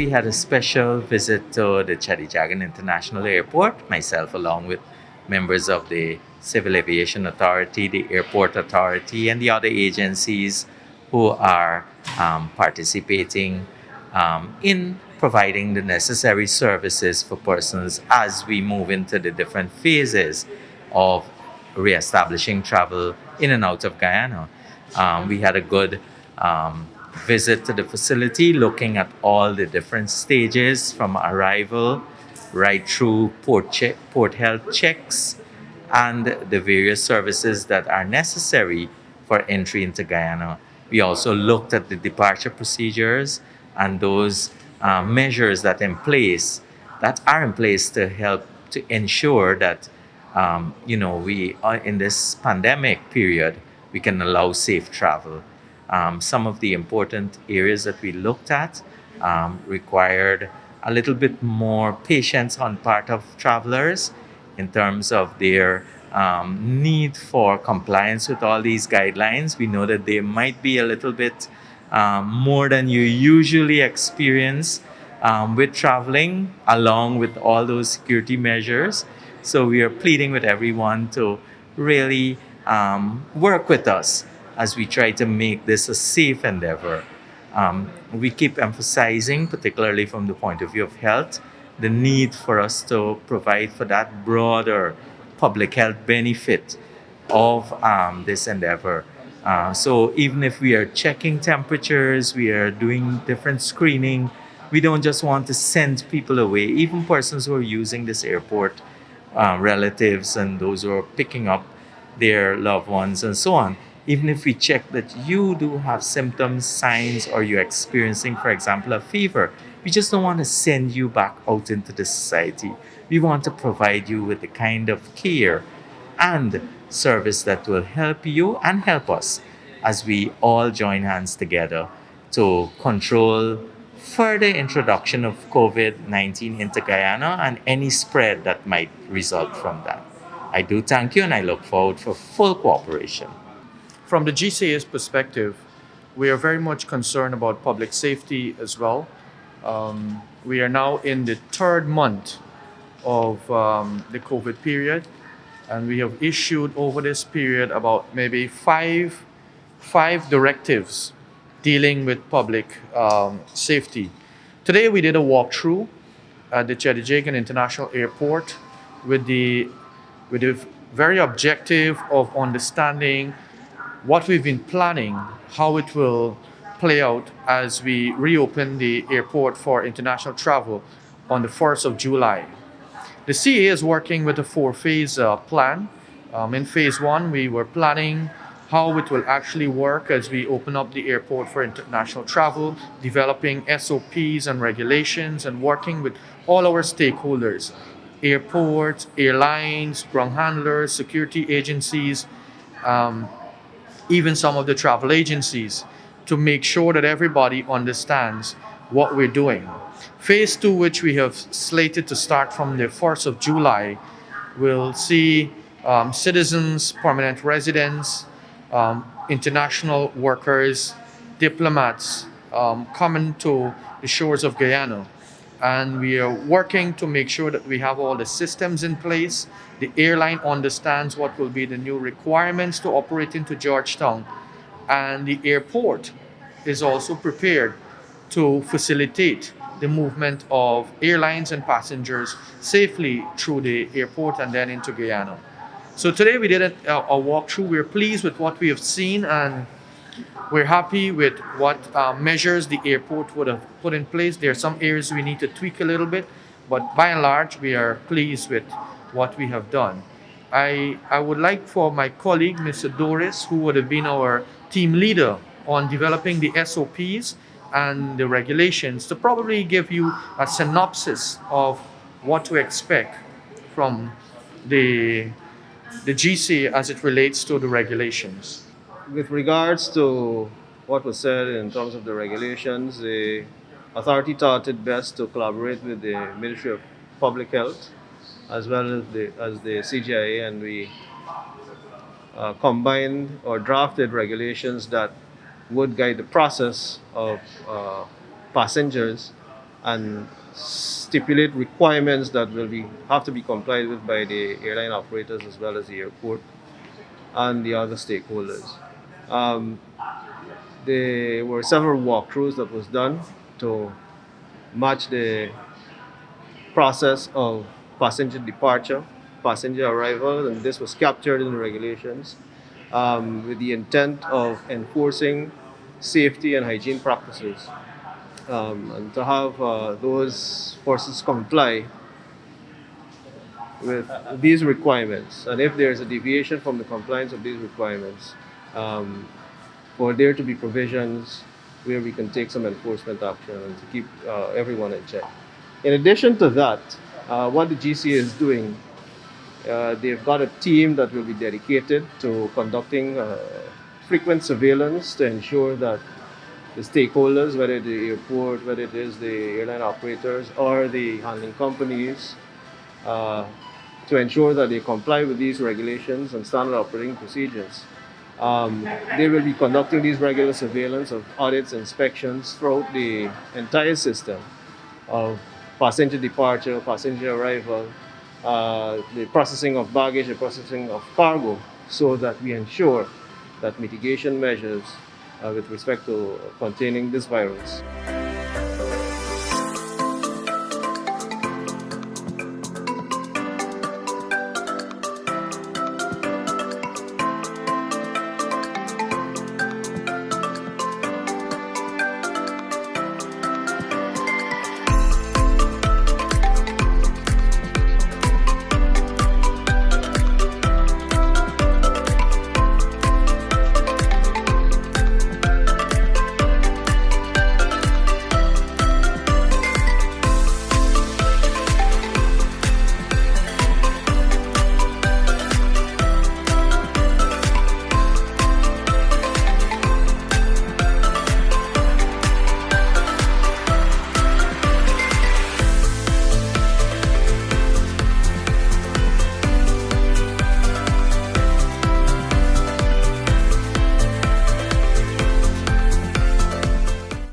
we had a special visit to the CJIA International Airport, myself along with members of the Civil Aviation Authority, the Airport Authority, and the other agencies who are participating in providing the necessary services for persons as we move into the different phases of reestablishing travel in and out of Guyana. We had a good visit to the facility, looking at all the different stages from arrival right through port health checks and the various services that are necessary for entry into Guyana. We also looked at the departure procedures and those measures that are in place to help to ensure that we are in this pandemic period, we can allow safe travel. Some of the important areas that we looked at required a little bit more patience on part of travelers in terms of their need for compliance with all these guidelines. We know that they might be a little bit more than you usually experience with traveling, along with all those security measures. So we are pleading with everyone to really work with us as we try to make this a safe endeavor. We keep emphasizing, particularly from the point of view of health, the need for us to provide for that broader public health benefit of this endeavor. So even if we are checking temperatures, we are doing different screening, we don't just want to send people away, even persons who are using this airport, relatives and those who are picking up their loved ones and so on. Even if we check that you do have symptoms, signs, or you're experiencing, for example, a fever, we just don't want to send you back out into the society. We want to provide you with the kind of care and service that will help you and help us as we all join hands together to control further introduction of COVID 19 into Guyana and any spread that might result from that. I do thank you and I look forward for full cooperation. From the GCA's perspective, we are very much concerned about public safety as well. We are now in the third month of the COVID period, and we have issued over this period about maybe five directives dealing with public safety. Today we did a walkthrough at the CJIA International Airport with the very objective of understanding what we've been planning, how it will play out as we reopen the airport for international travel on the 1st of July. The CA is working with a four-phase plan. In phase one, we were planning how it will actually work as we open up the airport for international travel, developing SOPs and regulations, and working with all our stakeholders, airports, airlines, ground handlers, security agencies, even some of the travel agencies, to make sure that everybody understands what we're doing. Phase two, which we have slated to start from the 1st of July, will see citizens, permanent residents, international workers, diplomats coming to the shores of Guyana. And we are working to make sure that we have all the systems in place. The airline understands what will be the new requirements to operate into Georgetown. And the airport is also prepared to facilitate the movement of airlines and passengers safely through the airport and then into Guyana. So today we did a walkthrough. We're pleased with what we have seen, and we're happy with what measures the airport would have put in place. There are some areas we need to tweak a little bit, but by and large, we are pleased with what we have done. I would like for my colleague, Mr. Doris, who would have been our team leader on developing the SOPs and the regulations, to probably give you a synopsis of what to expect from the GC as it relates to the regulations. With regards to what was said in terms of the regulations, the authority thought it best to collaborate with the Ministry of Public Health as well as the CJIA, and we combined or drafted regulations that would guide the process of passengers and stipulate requirements that have to be complied with by the airline operators as well as the airport and the other stakeholders. Um, there were several walkthroughs that was done to match the process of passenger departure, passenger arrival, and this was captured in the regulations with the intent of enforcing safety and hygiene practices and to have those forces comply with these requirements. And if there's a deviation from the compliance of these requirements, um, for there to be provisions where we can take some enforcement action and to keep everyone in check. In addition to that, what the GCA is doing, they've got a team that will be dedicated to conducting frequent surveillance to ensure that the stakeholders, whether the airport, whether it is the airline operators or the handling companies, uh, to ensure that they comply with these regulations and standard operating procedures. They will be conducting these regular surveillance of audits, inspections throughout the entire system of passenger departure, passenger arrival, the processing of baggage, the processing of cargo, so that we ensure that mitigation measures with respect to containing this virus